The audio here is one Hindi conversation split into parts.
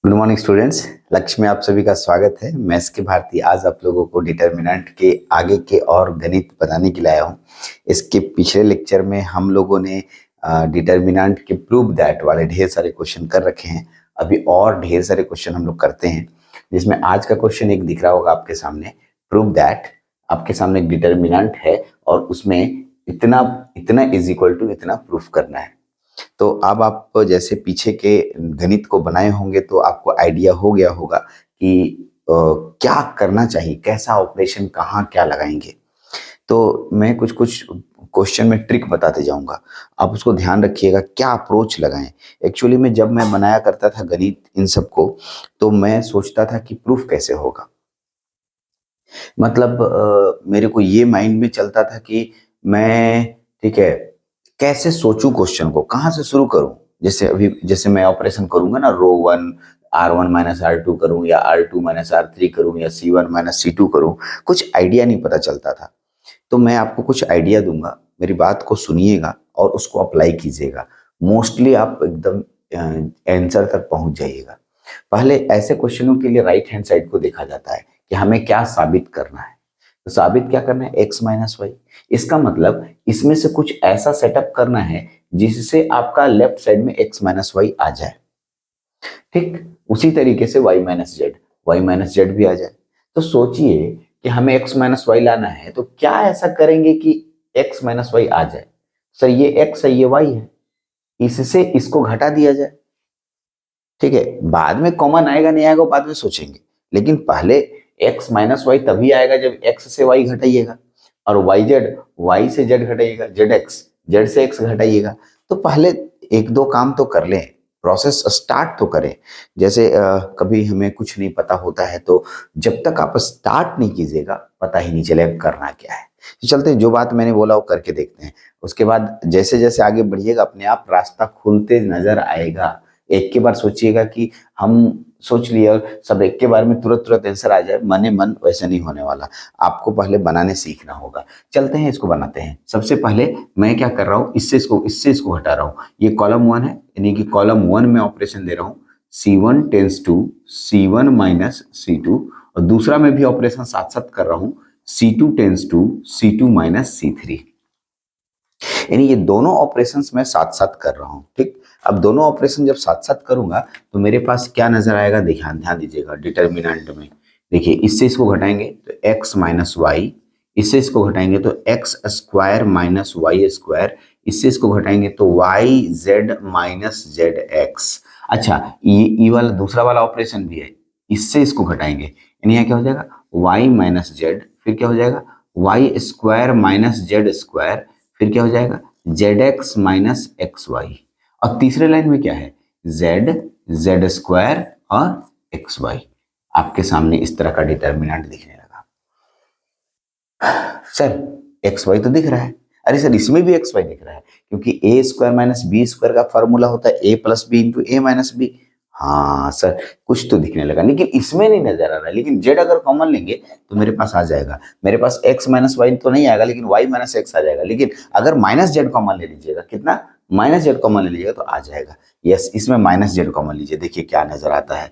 Good morning students. लक्ष्य में आप सभी का स्वागत है। मैं एस के भारती आज आप लोगों को डिटर्मिनेंट के आगे के और गणित बताने के लिए आया हूँ। इसके पिछले लेक्चर में हम लोगों ने डिटर्मिनेंट के प्रूव दैट वाले ढेर सारे क्वेश्चन कर रखे हैं। अभी और ढेर सारे क्वेश्चन हम लोग करते हैं, जिसमें आज का क्वेश्चन एक दिख रहा होगा आपके सामने। प्रूव दैट आपके सामने एक डिटर्मिनेंट है और उसमें इतना इतना इज इक्वल टू इतना प्रूफ करना है। तो अब आप जैसे पीछे के गणित को बनाए होंगे तो आपको आइडिया हो गया होगा कि क्या करना चाहिए, कैसा ऑपरेशन, कहाँ क्या लगाएंगे। तो मैं कुछ कुछ क्वेश्चन में ट्रिक बताते जाऊंगा, आप उसको ध्यान रखिएगा क्या अप्रोच लगाएं। एक्चुअली में जब मैं बनाया करता था गणित इन सबको, तो मैं सोचता था कि प्रूफ कैसे होगा। मतलब मेरे को ये माइंड में चलता था कि मैं ठीक है कैसे सोचूं, क्वेश्चन को कहाँ से शुरू करूं। जैसे मैं ऑपरेशन करूंगा ना, रो वन R1 माइनस R2 करूं या R2 माइनस R3 करूं या C1 माइनस C2 करूं, कुछ आइडिया नहीं पता चलता था। तो मैं आपको कुछ आइडिया दूंगा, मेरी बात को सुनिएगा और उसको अप्लाई कीजिएगा। मोस्टली आप एकदम आंसर तक पहुंच जाइएगा। पहले ऐसे क्वेश्चनों के लिए राइट हैंड साइड को देखा जाता है कि हमें क्या साबित करना है। तो साबित क्या करना है, x माइनस वाई। इसका मतलब इसमें से कुछ ऐसा सेटअप करना है जिससे आपका लेफ्ट साइड में x माइनस वाई आ जाए। ठीक उसी तरीके से y माइनस जेड भी आ जाए। तो सोचिए कि हमें x माइनस वाई लाना है, तो क्या ऐसा करेंगे कि x माइनस वाई आ जाए। सर ये x है, ये y है, इससे इसको घटा दिया जाए। ठीक है, बाद में कॉमन आएगा नहीं आएगा बाद में सोचेंगे, लेकिन पहले x माइनस वाई तभी आएगा जब x से y घटाइएगा, और y से z घटाइएगा, z से x घटाइएगा। तो पहले एक दो काम तो कर लें, प्रोसेस स्टार्ट तो करें। जैसे कभी हमें कुछ नहीं पता होता है तो जब तक आप स्टार्ट नहीं कीजिएगा पता ही नहीं चलेगा करना क्या है। तो चलते जो बात मैंने बोला वो करके देखते हैं। उसके बाद जैसे जैसे आगे बढ़िएगा अपने आप रास्ता खुलते नजर आएगा। एक के बार सोचिएगा कि हम सोच लिए और सब एक के बार में तुरंत तुरंत आंसर आ जाए, मने मन वैसे नहीं होने वाला। आपको पहले बनाने सीखना होगा। चलते हैं इसको बनाते हैं। सबसे पहले मैं क्या कर रहा हूँ, इससे इसको हटा रहा हूँ। ये कॉलम वन है, यानी कि कॉलम वन में ऑपरेशन दे रहा हूँ C1 tense to C1 minus C2, और दूसरा में भी ऑपरेशन साथ साथ कर रहा हूँ C2 tense to C2 minus C3। यानी ये दोनों ऑपरेशंस मैं साथ साथ कर रहा हूं। ठीक, अब दोनों ऑपरेशन जब साथ साथ करूंगा तो मेरे पास क्या नजर आएगा, ध्यान दीजिएगा। डिटर्मिनेंट में देखिए, इससे इसको घटाएंगे तो x माइनस वाई, इससे इसको घटाएंगे तो x square minus Y square, इससे इसको घटाएंगे तो Y Z minus Z X. अच्छा, ये वाला दूसरा वाला ऑपरेशन भी है, इससे इसको घटाएंगे यानी यहाँ क्या हो जाएगा y माइनस जेड, फिर क्या हो जाएगा Y square minus Z square, फिर क्या हो जाएगा Z X minus X Y, और तीसरे लाइन में क्या है जेड स्क्वायर और एक्स वाई। आपके सामने इस तरह का डिटर्मिनेंट दिखने लगा। सर एक्स वाई तो दिख रहा है, अरे सर इसमें भी एक्स वाई दिख रहा है, क्योंकि ए स्क्वायर माइनस बी स्क्वायर का फॉर्मूला होता है ए प्लस बी इंटू ए माइनस बी। हाँ सर कुछ तो दिखने लगा, लेकिन इसमें नहीं नजर आ रहा है। लेकिन जेड अगर कॉमन लेंगे तो मेरे पास आ जाएगा, मेरे पास एक्स माइनस वाई तो नहीं आएगा लेकिन वाई माइनस एक्स आ जाएगा। लेकिन अगर माइनस जेड कॉमन ले लीजिएगा, कितना माइनस जेड कॉमन ले लीजिएगा तो आ जाएगा। यस, इसमें माइनस जेड कॉमन लीजिए, देखिए क्या नजर आता है।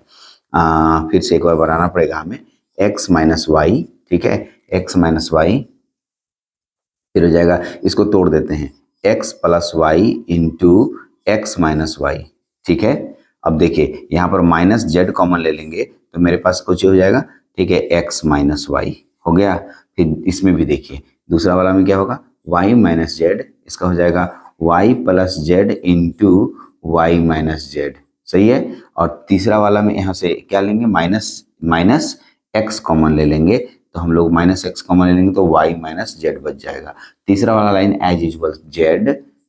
फिर से एक बार बनाना पड़ेगा हमें, एक्स माइनस वाई, ठीक है एक्स माइनस वाई, फिर हो जाएगा इसको तोड़ देते हैं x plus Y into X minus Y. ठीक है, अब देखिए यहाँ पर माइनस जेड कॉमन ले लेंगे तो मेरे पास कुछ हो जाएगा, ठीक है x माइनस वाई हो गया। फिर इसमें भी देखिए दूसरा वाला में क्या होगा y माइनस जेड, इसका हो जाएगा y plus Z into Y minus Z. सही है, और तीसरा वाला में यहाँ से क्या लेंगे माइनस एक्स कॉमन ले लेंगे तो हम लोग माइनस एक्स कॉमन ले लेंगे तो y माइनस जेड बच जाएगा। तीसरा वाला line as usual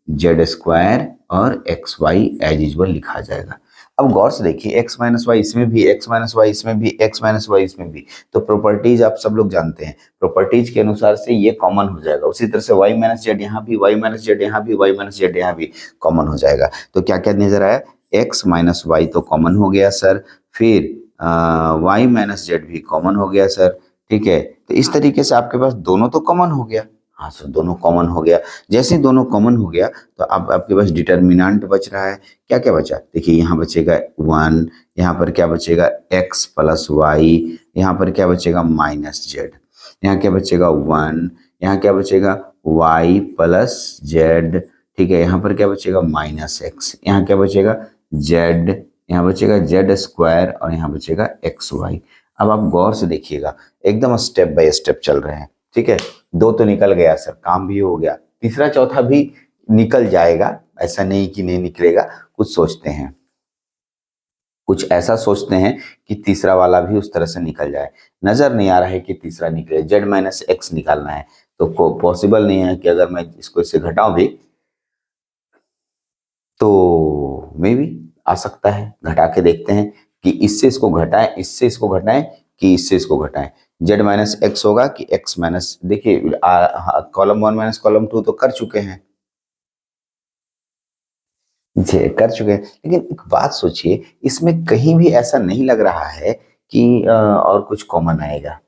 Z square और एक्स वाई एज यूजुअल लिखा जाएगा। अब गौर से देखिए x माइनस वाई इसमें भी, x माइनस वाई इसमें भी, x माइनस वाई इसमें भी, तो प्रॉपर्टीज आप सब लोग जानते हैं, प्रॉपर्टीज के अनुसार से ये कॉमन हो जाएगा। उसी तरह से y माइनस जेड यहाँ भी, y माइनस जेड यहाँ भी, y माइनस जेड यहाँ भी कॉमन हो जाएगा। तो क्या क्या नजर आया, x माइनस वाई तो कॉमन हो गया सर, फिर y माइनस जेड भी कॉमन हो गया सर। ठीक है, तो इस तरीके से आपके पास दोनों तो कॉमन हो गया। हाँ सर, दोनों कॉमन हो गया। जैसे दोनों कॉमन हो गया तो अब आपके पास डिटर्मिनेंट बच रहा है। क्या क्या बचा? देखिए यहाँ बचेगा 1, यहाँ पर क्या बचेगा x प्लस वाई, यहाँ पर क्या बचेगा माइनस जेड, यहाँ क्या बचेगा 1, यहाँ क्या बचेगा y प्लस जेड, ठीक है, यहाँ पर क्या बचेगा माइनस एक्स, यहाँ क्या बचेगा z, यहाँ बचेगा जेड स्क्वायर और यहाँ बचेगा एक्स वाई। अब आप गौर से देखिएगा, एकदम स्टेप बाय स्टेप चल रहे हैं, ठीक है। दो तो निकल गया सर, काम भी हो गया, तीसरा चौथा भी निकल जाएगा, ऐसा नहीं कि नहीं निकलेगा। कुछ सोचते हैं, कुछ ऐसा सोचते हैं कि तीसरा वाला भी उस तरह से निकल जाए। नजर नहीं आ रहा है कि तीसरा निकले, जेड माइनस एक्स निकालना है तो पॉसिबल नहीं है कि अगर मैं इसको इससे घटाऊं भी तो मे भी आ सकता है। घटा के देखते हैं कि इससे इसको घटाएं, इससे इसको घटाएं कि इससे इसको घटाएं। जेड माइनस एक्स होगा कि एक्स माइनस, देखिए कॉलम 1 माइनस कॉलम 2 तो कर चुके हैं जी, कर चुके हैं। लेकिन एक बात सोचिए, इसमें कहीं भी ऐसा नहीं लग रहा है कि और कुछ कॉमन आएगा,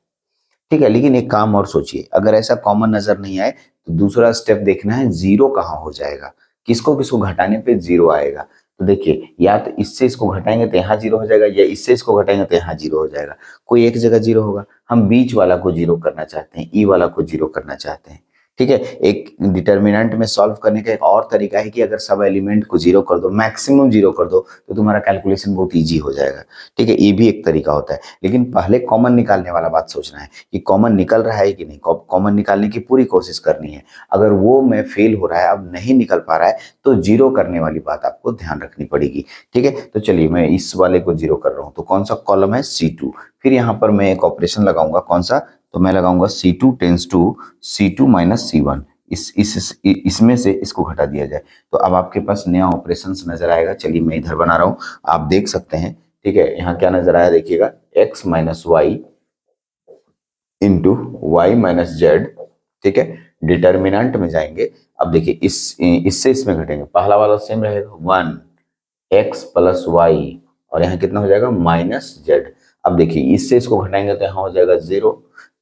ठीक है। लेकिन एक काम और सोचिए, अगर ऐसा कॉमन नजर नहीं आए तो दूसरा स्टेप देखना है जीरो कहाँ हो जाएगा, किसको किसको घटाने पे जीरो आएगा। तो देखिए, या तो इससे इसको घटाएंगे तो यहाँ जीरो हो जाएगा, या इससे इसको घटाएंगे तो यहाँ जीरो हो जाएगा। कोई एक जगह जीरो होगा। हम बीच वाला को जीरो करना चाहते हैं, ई वाला को जीरो करना चाहते हैं, ठीक है। एक डिटर्मिनेंट में सॉल्व करने का एक और तरीका है कि अगर सब एलिमेंट को जीरो कर दो, मैक्सिमम जीरो कर दो, तो तुम्हारा कैलकुलेशन बहुत इजी हो जाएगा, ठीक है। ये भी एक तरीका होता है। लेकिन पहले कॉमन निकालने वाला बात सोचना है कि कॉमन निकल रहा है कि नहीं। कॉमन निकालने की पूरी कोशिश करनी है। अगर वो में फेल हो रहा है, अब नहीं निकल पा रहा है, तो जीरो करने वाली बात आपको ध्यान रखनी पड़ेगी, ठीक है। तो चलिए मैं इस वाले को जीरो कर रहा हूं, तो कौन सा कॉलम है C2। फिर यहां पर मैं एक ऑपरेशन लगाऊंगा, कौन सा, तो मैं लगाऊंगा C2 tense to C2 minus C1। इसमें से इसको घटा दिया जाए तो अब आपके पास नया ऑपरेशन नजर आएगा। चलिए मैं इधर बना रहा हूं, आप देख सकते हैं, ठीक है। यहाँ क्या नजर आया, देखिएगा x minus Y into Y minus Z, ठीक है। डिटर्मिनेंट में जाएंगे, अब देखिए इससे इसमें घटेंगे, पहला वाला सेम रहेगा 1 x प्लस वाई और यहाँ कितना हो जाएगा माइनस जेड। अब देखिए इससे इसको घटाएंगे तो यहाँ हो जाएगा 0,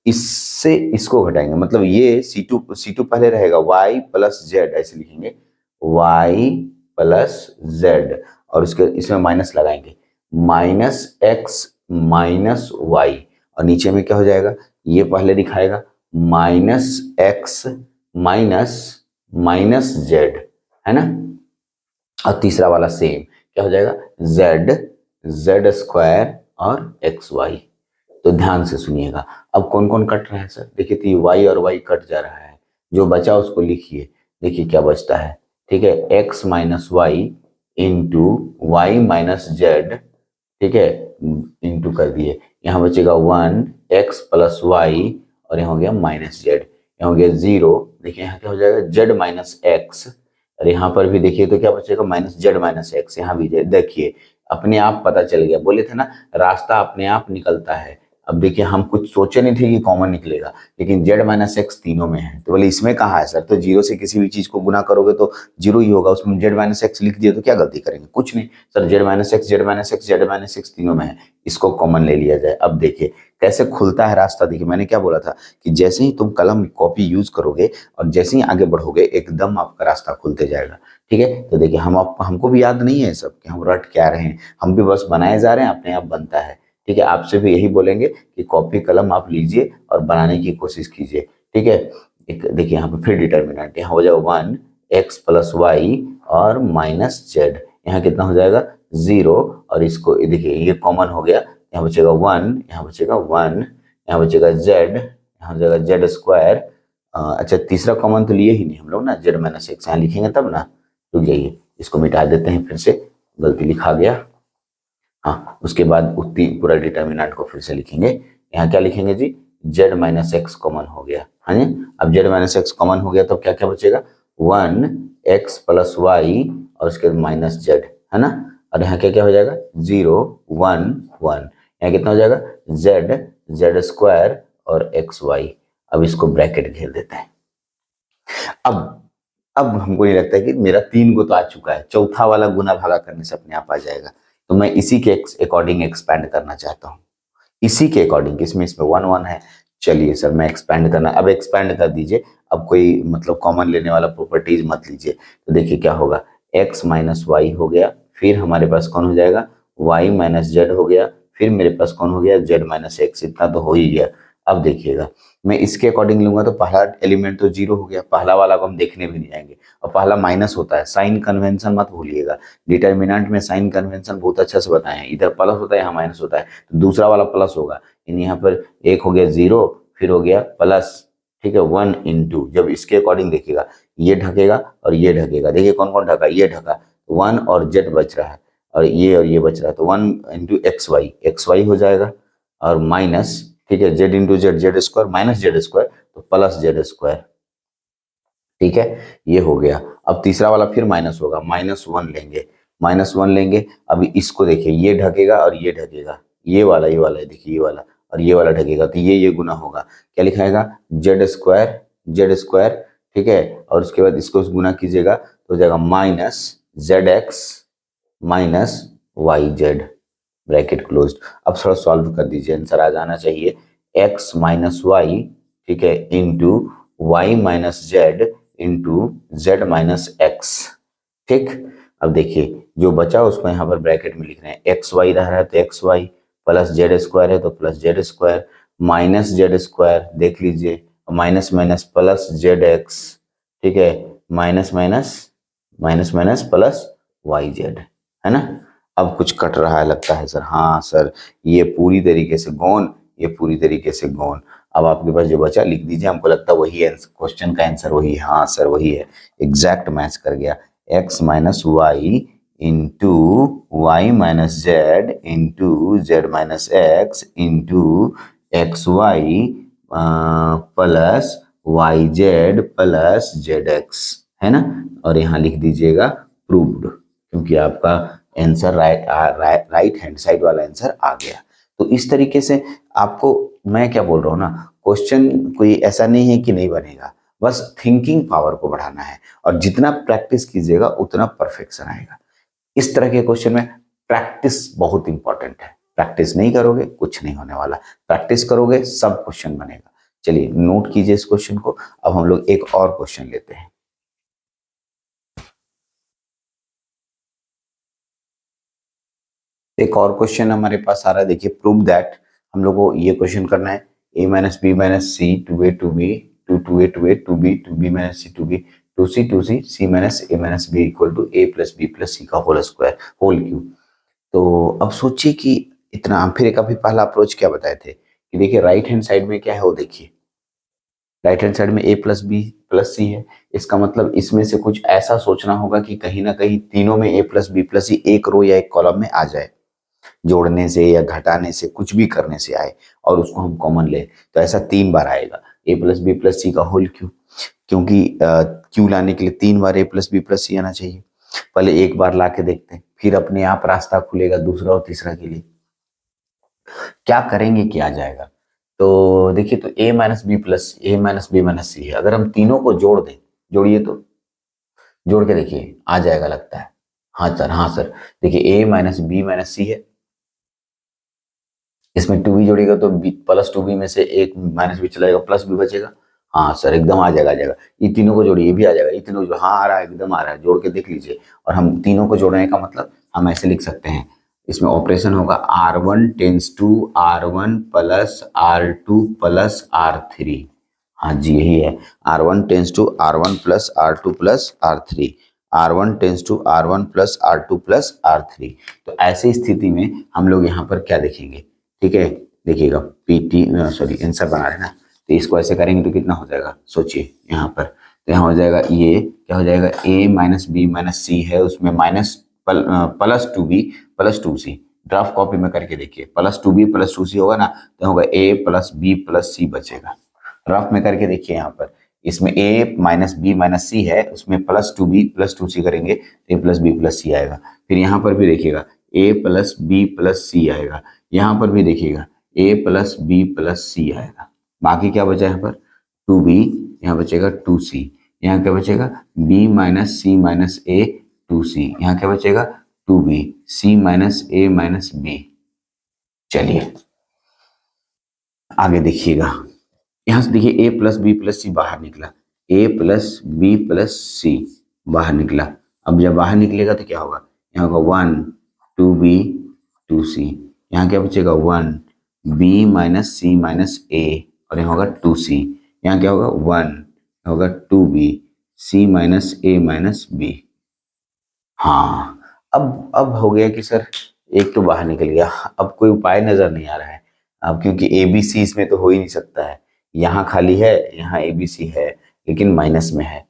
इससे इसको घटाएंगे मतलब ये C2 पहले रहेगा y प्लस जेड, ऐसे लिखेंगे y प्लस जेड और उसके इसमें माइनस लगाएंगे, माइनस एक्स माइनस वाई और नीचे में क्या हो जाएगा, ये पहले दिखाएगा minus x minus minus Z, है ना। और तीसरा वाला सेम क्या हो जाएगा, जेड जेड स्क्वायर और एक्स वाई। तो ध्यान से सुनिएगा, अब कौन कौन कट रहा है सर, देखिए तो वाई और वाई कट जा रहा है, जो बचा उसको लिखिए। देखिए क्या बचता है, ठीक है, X minus Y into Y minus Z, ठीक है, इंटू कर दिए, यहाँ बचेगा 1 एक्स प्लस वाई और यहाँ हो गया माइनस जेड, यहाँ हो गया 0। देखिए यहाँ क्या हो जाएगा, जेड माइनस एक्स और यहाँ पर भी देखिए तो क्या बचेगा माइनस जेड माइनस एक्स, यहाँ भी देखिए अपने आप पता चल गया। बोले थे ना रास्ता अपने आप निकलता है। अब देखिए हम कुछ सोचे नहीं थे कि कॉमन निकलेगा, लेकिन जेड माइनस एक्स तीनों में है, तो बोले इसमें कहाँ है सर, तो जीरो से किसी भी चीज को गुना करोगे तो जीरो ही होगा, उसमें जेड माइनस एक्स लिख दिए तो क्या गलती करेंगे, कुछ नहीं sir, Z minus x Z minus x Z minus x तीनों में है, इसको कॉमन ले लिया जाए। अब देखिए कैसे खुलता है रास्ता। देखिए मैंने क्या बोला था कि जैसे ही तुम कलम कॉपी यूज करोगे और जैसे ही आगे बढ़ोगे एकदम आपका रास्ता खुलते जाएगा, ठीक है। तो देखिए हमको भी याद नहीं है सब कि हम रट क्या रहे हैं, हम भी बस बनाए जा रहे हैं, अपने आप बनता है, ठीक है। आपसे भी यही बोलेंगे कि कॉपी कलम आप लीजिए और बनाने की कोशिश कीजिए, ठीक है। एक देखिए यहाँ पे फिर डिटर्मिनेंट, यहाँ हो जाएगा 1 एक्स प्लस वाई और माइनस जेड, यहाँ कितना हो जाएगा 0 और इसको देखिए ये कॉमन हो गया, यहाँ बचेगा 1, यहाँ बचेगा 1, यहाँ बचेगा जेड, यहाँ हो जाएगा जेड स्क्वायर। अच्छा तीसरा कॉमन तो लिए ही नहीं हम लोग ना, जेड माइनस एक्स यहाँ लिखेंगे तब ना, रुक जाइए इसको मिटा देते हैं, फिर से गलती लिखा गया। हाँ उसके बाद उतनी पूरा डिटर्मिनेंट को फिर से लिखेंगे, यहाँ क्या लिखेंगे जी, जेड माइनस एक्स कॉमन हो गया, हाँ जी। अब जेड माइनस एक्स कॉमन हो गया तो क्या क्या बचेगा, 1 एक्स प्लस वाई और उसके बाद माइनस जेड, है ना। और यहाँ क्या क्या हो जाएगा 0 1 1, यहाँ कितना हो जाएगा जेड जेड स्क्वायर और एक्स वाई। अब इसको ब्रैकेट घेर देते हैं। अब हमको ये लगता है कि मेरा 3 को तो आ चुका है, चौथा वाला गुना भागा करने से अपने आप आ जाएगा, तो मैं इसी के अकॉर्डिंग एक्सपैंड करना चाहता हूँ, इसी के अकॉर्डिंग, इसमें 1 1 है। चलिए सर मैं एक्सपैंड करना, अब एक्सपैंड कर दीजिए। अब कोई मतलब कॉमन लेने वाला प्रॉपर्टीज मत लीजिए। तो देखिए क्या होगा, x माइनस वाई हो गया, फिर हमारे पास कौन हो जाएगा, y माइनस जेड हो गया, फिर मेरे पास कौन हो गया, z माइनस एक्स। इतना तो हो ही गया। अब देखिएगा मैं इसके अकॉर्डिंग लूंगा तो पहला एलिमेंट तो जीरो हो गया, पहला वाला को हम देखने भी नहीं जाएंगे। और पहला माइनस होता है, साइन कन्वेंशन मत भूलिएगा। डिटर्मिनेंट में साइन कन्वेंशन बहुत अच्छा से बताए हैं, इधर प्लस होता है यहाँ माइनस होता है, तो दूसरा वाला प्लस होगा। यानी यहाँ पर एक हो गया जीरो, फिर हो गया प्लस, ठीक है, 1 इंटू, जब इसके अकॉर्डिंग देखिएगा ये ढकेगा और ये ढकेगा, देखिए कौन कौन ढका, ये ढका, 1 और जेड बच रहा है, और ये बच रहा है, तो 1 इंटू एक्स वाई हो जाएगा, और माइनस, ठीक है, Z into Z, Z square minus Z square, तो प्लस जेड स्क्वायर। ठीक है, ये हो गया। अब तीसरा वाला फिर माइनस होगा, -1 लेंगे, -1 लेंगे। अभी इसको देखिए, ये ढकेगा और ये ढकेगा, ये वाला है, देखिए ये वाला, और ये वाला ढकेगा, तो ये गुना होगा, क्या लिखाएगा, जेड स्क्वायर, ठीक है, और उसके बाद इसको गुना कीजिएगा तो हो जाएगा -ZX minus Y Z, bracket closed. अब थोड़ा सॉल्व कर दीजिए, आंसर आ जाना चाहिए, x माइनस वाई, ठीक है, into Y minus Z into Z minus X. ठीक, अब देखिए जो बचा उसको यहाँ पर ब्रैकेट में लिख रहे हैं, एक्स वाई रह रहा है तो X Y, plus Z square है तो plus Z square, minus Z square, देख लीजिए, minus minus plus Z X, ठीक है, minus minus minus minus plus Y Z, है ना। अब कुछ कट रहा है लगता है सर, हाँ सर, ये पूरी तरीके से गौन, ये पूरी तरीके से गौन। अब आपके पास जो बचा लिख दीजिए, हमको लगता है वही है क्वेश्चन का आंसर, वही है, हाँ सर वही है, एग्जैक्ट मैच कर गया, x minus Y into Y minus Z into Z minus x into x Y plus Y z plus Z x, है ना। और यहाँ लिख दीजिएगा प्रूव्ड, क्योंकि आपका आंसर राइट हैंड साइड वाला आंसर आ गया। तो इस तरीके से आपको, मैं क्या बोल रहा हूँ ना, क्वेश्चन कोई ऐसा नहीं है कि नहीं बनेगा, बस थिंकिंग पावर को बढ़ाना है, और जितना प्रैक्टिस कीजिएगा उतना परफेक्शन आएगा। इस तरह के क्वेश्चन में प्रैक्टिस बहुत इंपॉर्टेंट है, प्रैक्टिस नहीं करोगे कुछ नहीं होने वाला, प्रैक्टिस करोगे सब क्वेश्चन बनेगा। चलिए नोट कीजिए इस क्वेश्चन को। अब हम लोग एक और क्वेश्चन लेते हैं। एक और क्वेश्चन हमारे पास आ रहा है, देखिए, प्रूव दैट, हम लोग को ये क्वेश्चन करना है, a minus B minus C two A two B two A two A two B minus C two B two C C minus A minus B equal to A plus B plus C का होल स्क्वायर होल क्यूब। तो अब सोचिए कि इतना, हम फिर एक अभी पहला अप्रोच क्या बताए थे कि देखिए राइट हैंड साइड में क्या है वो देखिए, राइट हैंड साइड में a प्लस बी प्लस सी है, इसका मतलब इसमें से कुछ ऐसा सोचना होगा कि कहीं ना कहीं तीनों में a प्लस बी प्लस सी एक रो या एक कॉलम में आ जाए, जोड़ने से या घटाने से कुछ भी करने से आए, और उसको हम कॉमन ले, तो ऐसा 3 बार आएगा, a plus B plus C का होल क्यू, क्योंकि क्यू लाने के लिए 3 बार a प्लस बी प्लस सी आना चाहिए। पहले एक बार ला के देखते हैं, फिर अपने आप रास्ता खुलेगा दूसरा और तीसरा के लिए, क्या करेंगे क्या आ जाएगा। तो देखिए, तो a minus B plus A minus B minus C है, अगर हम तीनों को जोड़ दें, जोड़िए तो, जोड़ के देखिए आ जाएगा लगता है, हाँ सर, हाँ सर, देखिए a minus B minus C है, इसमें टू बी जोड़ेगा तो प्लस टू बी में से एक माइनस बी चला जाएगा, प्लस बी बचेगा, हाँ सर एकदम आ जाएगा, आ जाएगा, ये तीनों को जोड़िए, ये भी आ जाएगा, ये तीनों जो, हाँ आ रहा है, एकदम आ रहा है, जोड़ के देख लीजिए। और हम तीनों को जोड़ने का मतलब हम ऐसे लिख सकते हैं, इसमें ऑपरेशन होगा R1 tends to R1 plus R2 plus R3, हाँ जी यही है, R1 tends to R1 plus R2 plus R3, R1 tends to R1 plus R2 plus R3। तो ऐसी स्थिति में हम लोग यहाँ पर क्या देखेंगे, ठीक है, देखिएगा पीटी, सॉरी आंसर बना रहे ना, तो इसको ऐसे करेंगे तो कितना हो जाएगा, सोचिए यहाँ पर, तो यहाँ हो जाएगा, ये क्या हो जाएगा, a minus B minus C है, उसमें minus plus two B plus two C, draft copy में करके देखिए, plus two B plus two C होगा ना, तो होगा a plus B plus C बचेगा, रफ में करके देखिए यहाँ पर, इसमें a minus B minus C है, उसमें plus two B plus two C करेंगे तो a plus B plus C आएगा। फिर यहाँ पर भी देखिएगा a plus B plus C आएगा, यहाँ पर भी देखिएगा a plus B plus C आएगा, बाकी क्या बचा यहाँ पर, टू बी, यहाँ बचेगा टू सी, यहाँ क्या बचेगा, b minus C minus A two C, यहाँ क्या बचेगा, two B C minus A minus B. चलिए आगे देखिएगा, यहाँ से देखिए a plus B plus C बाहर निकला, A plus B plus C बाहर निकला। अब जब बाहर निकलेगा तो क्या होगा, यहाँ होगा 1 2b 2c, यहाँ क्या बचेगा 1 b माइनस सी माइनस ए, और यहाँ होगा 2c, यहाँ क्या होगा 1 होगा 2b c minus A minus B. हाँ, अब हो गया कि सर एक तो बाहर निकल गया, अब कोई उपाय नजर नहीं आ रहा है। अब क्योंकि ए बी सी इसमें तो हो ही नहीं सकता है, यहाँ खाली है, यहाँ ए बी सी है लेकिन माइनस में है।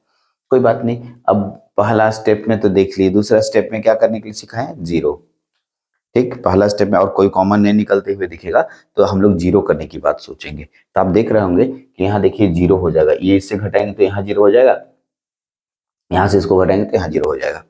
कोई बात नहीं, अब पहला स्टेप में तो देख लिए, दूसरा स्टेप में क्या करने के लिए सिखाए, जीरो। ठीक, पहला स्टेप में और कोई कॉमन नहीं निकलते हुए दिखेगा तो हम लोग जीरो करने की बात सोचेंगे। तो आप देख रहे होंगे कि यहाँ देखिए जीरो हो जाएगा, ये इससे घटाएंगे तो यहाँ जीरो हो जाएगा, यहाँ से इसको घटाएंगे तो यहाँ जीरो हो जाएगा।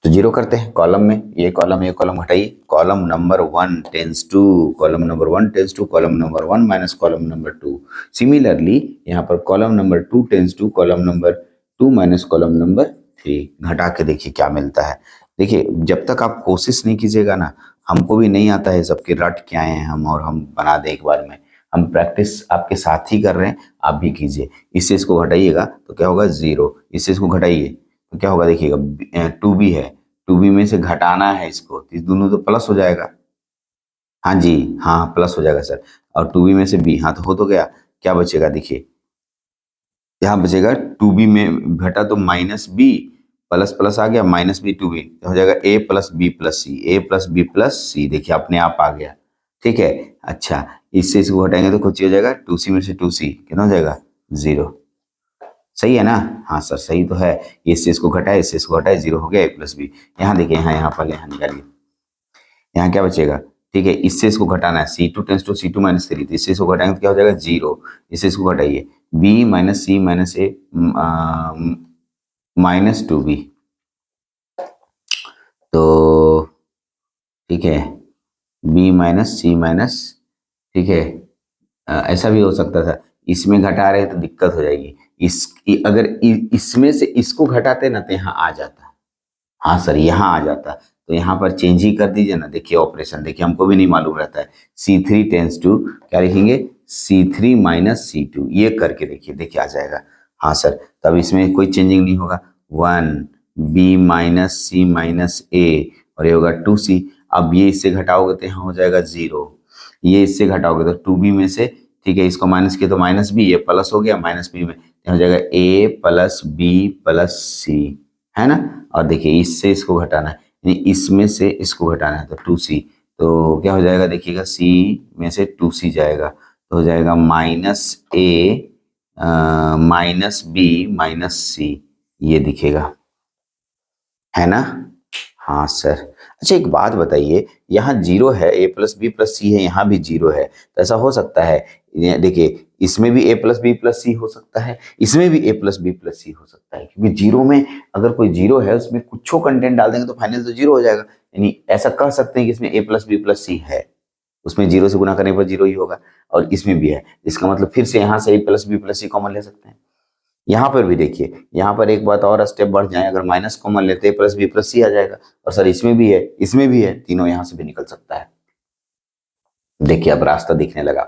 तो जीरो करते हैं कॉलम में, ये कॉलम हटाइए, column number 1 tends to, column number 1 tends to column number 1 minus column number 2। Similarly यहाँ पर column number 2 tends to column number 2 minus column number 3। घटा के देखिए क्या मिलता है। देखिए जब तक आप कोशिश नहीं कीजिएगा ना, हमको भी नहीं आता है सबके रट के आए हैं हम, और हम बना दे एक बार में। हम प्रैक्टिस आपके साथ ही कर रहे हैं, आप भी कीजिए। इससे इसको घटाइएगा तो क्या होगा जीरो, इससे इसको घटाइए तो क्या होगा देखिएगा, 2b है, 2b में से घटाना है इसको, तो इस दोनों तो प्लस हो जाएगा। हाँ जी, हाँ प्लस हो जाएगा सर। और 2b में से b, हाँ तो हो तो गया, क्या बचेगा देखिए, यहाँ बचेगा 2b में घटा तो माइनस बी, प्लस प्लस आ गया, माइनस बी 2b हो जाएगा a plus B plus C, A plus B plus C, देखिए अपने आप आ गया। ठीक है, अच्छा इससे इसको घटाएंगे तो कुछ हो जाएगा, 2c में से 2c कितना हो जाएगा, जीरो। सही है ना, हाँ सर सही तो है, इससे इसको घटाए, इससे इसको घटाए, जीरो हो गया, a प्लस बी। यहाँ देखिए, यहाँ पहले यहाँ निकालिए, यहाँ क्या बचेगा, ठीक है इससे इसको घटाना है, C2 tense to C2 minus 3, तो इससे इसको घटाएंगे तो क्या हो जाएगा जीरो, इससे इसको घटाइए, b minus C minus A minus 2b। तो ठीक है, b माइनस सी माइनस, ठीक है ऐसा भी हो सकता था, इसमें घटा रहे तो दिक्कत हो जाएगी, अगर इसमें से इसको घटाते ना तो यहाँ आ जाता। हाँ सर यहाँ आ जाता, तो यहाँ पर चेंज ही कर दीजिए ना। देखिए ऑपरेशन, देखिए हमको भी नहीं मालूम रहता है, C3 टेंस टू क्या लिखेंगे, C3 माइनस C2, ये करके देखिए, देखिए आ जाएगा। हाँ सर, तब इसमें कोई चेंजिंग नहीं होगा, 1 b माइनस सी माइनस ए, और ये होगा 2c। अब ये इससे घटाओगे तो यहाँ हो जाएगा जीरो, ये इससे घटाओगे तो 2b में से, ठीक है इसको माइनस किया तो माइनस बी, ये प्लस हो गया, माइनस बी में हो जाएगा a प्लस बी प्लस सी, है ना। और देखिए इससे इसको घटाना है, यानी इसमें से इसको घटाना है तो 2c, तो क्या हो जाएगा देखिएगा, c में से 2c जाएगा तो हो जाएगा minus a minus B minus C, ये दिखेगा, है ना। हाँ सर, अच्छा एक बात बताइए, यहाँ जीरो है, ए प्लस बी प्लस सी है, यहाँ भी जीरो है, तो ऐसा हो सकता है, देखिए इसमें भी ए प्लस बी प्लस सी हो सकता है, इसमें भी ए प्लस बी प्लस सी हो सकता है, क्योंकि जीरो में अगर कोई जीरो है उसमें कुछ कंटेंट डाल देंगे तो फाइनल तो जीरो हो जाएगा। यानी ऐसा कह सकते हैं कि इसमें ए प्लस बी प्लस सी है, उसमें जीरो से गुना करने पर जीरो ही होगा, और इसमें भी है, इसका मतलब फिर से यहाँ से ए प्लस बी प्लस सी कॉमन ले सकते हैं। यहाँ पर भी देखिए, यहाँ पर एक बात और स्टेप बढ़ जाए, अगर माइनस कॉमन लेते हैं प्लस बी प्लस सी आ जाएगा, और सर इसमें भी है, इसमें भी है, तीनों यहाँ से भी निकल सकता है। देखिए अब रास्ता दिखने लगा,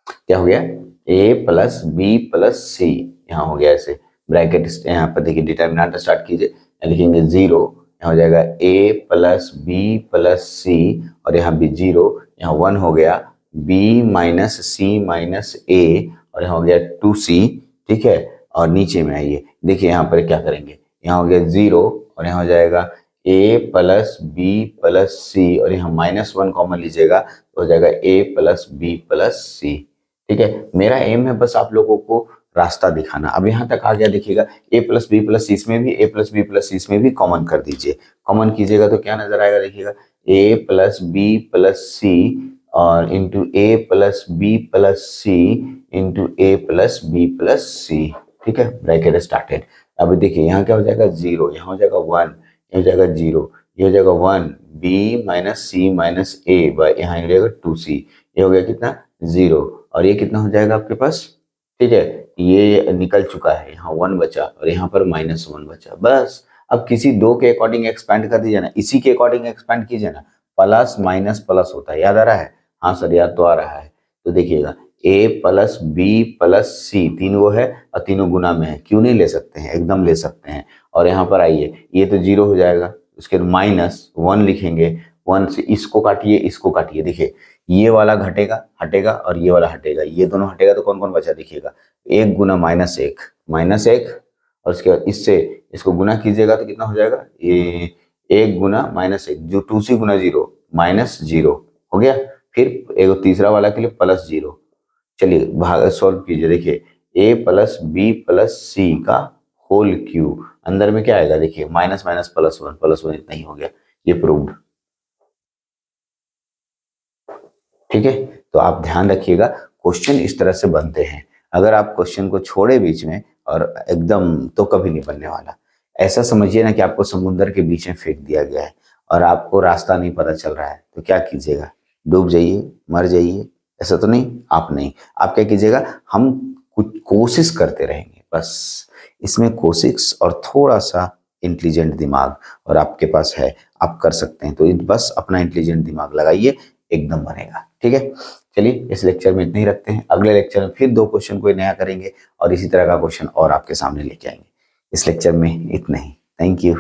क्या हो गया, ए प्लस बी प्लस सी, यहाँ हो गया ऐसे ब्रैकेट, यहाँ पर देखिए डिटर्मिनेंट स्टार्ट कीजिए, लिखेंगे जीरो, यहाँ हो जाएगा ए प्लस बी प्लस सी, और यहाँ भी जीरो, यहाँ 1 हो गया, बी माइनस सी माइनस ए, और यहाँ हो गया 2c, ठीक है। और नीचे में आइए, देखिए यहाँ पर क्या करेंगे, यहाँ हो गया जीरो, और यहाँ हो जाएगा a plus B plus C, और यहाँ -1 कॉमन लीजिएगा तो हो जाएगा a plus B plus C. ठीक है, मेरा एम है बस आप लोगों को रास्ता दिखाना। अब यहाँ तक आ गया, देखिएगा a प्लस बी प्लस सी, इसमें भी a प्लस बी प्लस सी, इसमें भी कॉमन कर दीजिए। कॉमन कीजिएगा तो क्या नजर आएगा, देखिएगा a plus B plus C और into a plus B plus C into a plus B plus C. ठीक है, ब्रैकेट स्टार्टेड। अब देखिए यहाँ क्या हो जाएगा, जीरो, यहाँ हो जाएगा 1, ये हो जाएगा जीरो, ये हो जाएगा 1 बी माइनस सी माइनस ए, यहाँ हो जाएगा 2c, ये हो गया कितना, जीरो, और ये कितना हो जाएगा आपके पास, ठीक है ये निकल चुका है, यहाँ 1 बचा और यहाँ पर -1 बचा। बस अब किसी दो के अकॉर्डिंग एक्सपेंड कर दीजिए ना, इसी के अकॉर्डिंग एक्सपेंड कीजिए ना, प्लस माइनस प्लस होता है, याद आ रहा है, हाँ सर याद तो आ रहा है। तो देखिएगा ए प्लस बी प्लस सी, तीन वो है और तीनों गुना में है, क्यों नहीं ले सकते हैं, एकदम ले सकते हैं। और यहाँ पर आइए, ये तो जीरो हो जाएगा, उसके माइनस वन लिखेंगे, वन से इसको काटिए, देखिए ये वाला घटेगा हटेगा और ये वाला हटेगा, ये दोनों हटेगा तो कौन कौन बचा देखिएगा, एक गुना माइनस एक और उसके बाद इससे इसको गुना कीजिएगा तो कितना हो जाएगा, ये एक गुना माइनस एक, जो टू सी गुना जीरो माइनस जीरो हो गया। फिर एक तीसरा वाला के लिए प्लस जीरो, चलिए भाग सॉल्व कीजिए, देखिए ए प्लस बी प्लस सी का होल क्यूब, अंदर में क्या आएगा देखिए माइनस माइनस प्लस वन इतना ही हो गया, ये प्रूव्ड। ठीक है, तो आप ध्यान रखिएगा क्वेश्चन इस तरह से बनते हैं, अगर आप क्वेश्चन को छोड़े बीच में और एकदम, तो कभी नहीं बनने वाला। ऐसा समझिए ना कि आपको समुद्र के बीच में फेंक दिया गया है और आपको रास्ता नहीं पता चल रहा है, तो क्या कीजिएगा, डूब जाइए, मर जाइए, ऐसा तो नहीं, आप नहीं, आप क्या कीजिएगा, हम कुछ कोशिश करते रहेंगे बस, इसमें कोशिश और थोड़ा सा इंटेलिजेंट दिमाग और आपके पास है, आप कर सकते हैं, तो बस अपना इंटेलिजेंट दिमाग लगाइए, एकदम बनेगा। ठीक है, चलिए इस लेक्चर में इतना ही रखते हैं, अगले लेक्चर में फिर दो क्वेश्चन कोई नया करेंगे और इसी तरह का क्वेश्चन और आपके सामने लेके आएंगे। इस लेक्चर में इतना ही, थैंक यू।